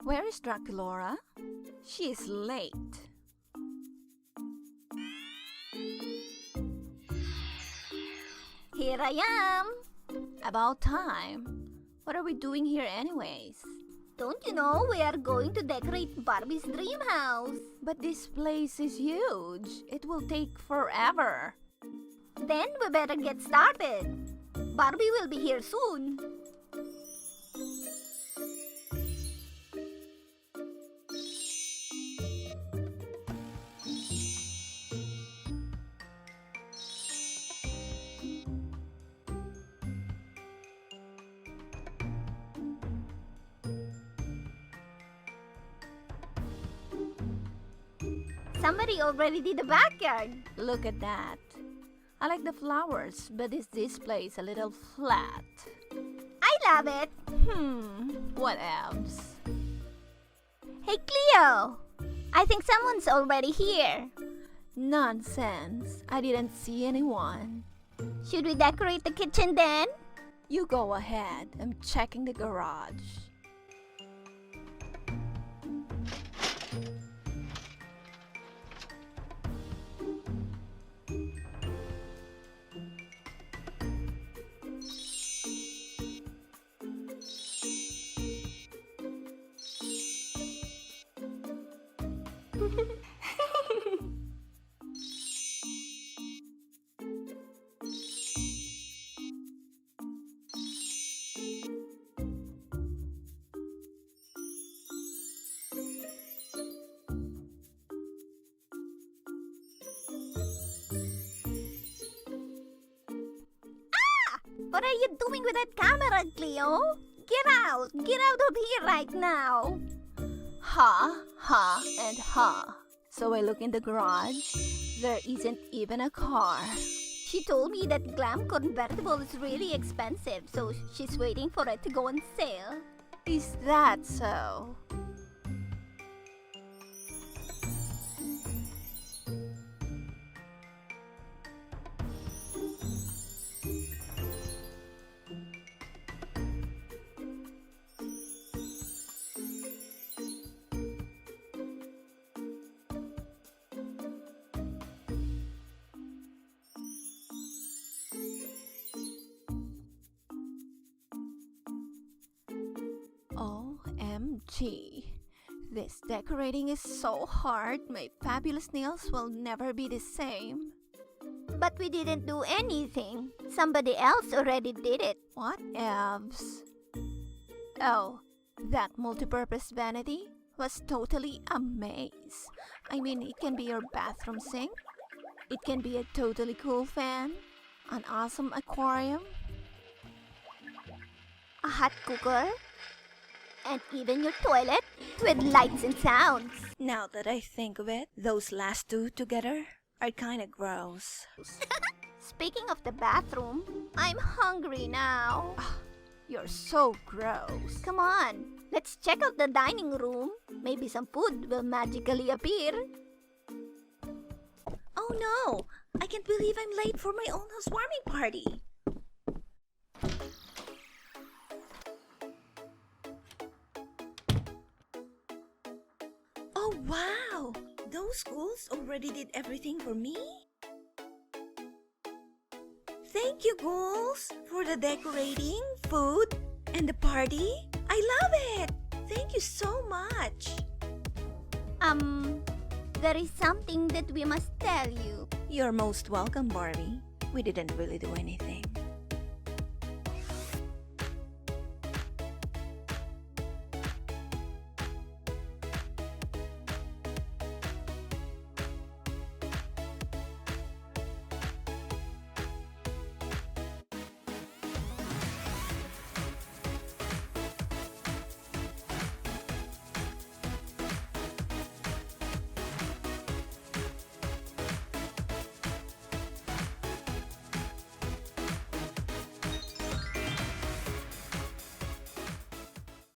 Where is Draculaura? She is late. Here I am. About time. What are we doing here anyways? Don't you know we are going to decorate Barbie's dream house? But this place is huge. It will take forever. Then we better get started. Barbie will be here soon. Somebody already did the backyard. Look at that. I like the flowers, but is this place a little flat? I love it. What else? Hey, Cleo. I think someone's already here. Nonsense. I didn't see anyone. Should we decorate the kitchen then? You go ahead. I'm checking the garage. What are you doing with that camera, Cleo? Get out! Get out of here right now! Ha, ha, and ha. So I look in the garage. There isn't even a car. She told me that glam convertible is really expensive, so she's waiting for it to go on sale. Is that so? OMG. This decorating is so hard, my fabulous nails will never be the same. But we didn't do anything. Somebody else already did it. What else? Oh, that multi-purpose vanity was totally a maze. I mean, it can be your bathroom sink. It can be a totally cool fan. An awesome aquarium. A hot cooker. And even your toilet with lights and sounds. Now that I think of it, those last two together are kinda gross. Speaking of the bathroom, I'm hungry now. You're so gross. Come on, let's check out the dining room. Maybe some food will magically appear. Oh no! I can't believe I'm late for my own housewarming party. Oh wow! Those ghouls already did everything for me? Thank you, ghouls, for the decorating, food, and the party. I love it! Thank you so much. There is something that we must tell you. You're most welcome, Barbie. We didn't really do anything.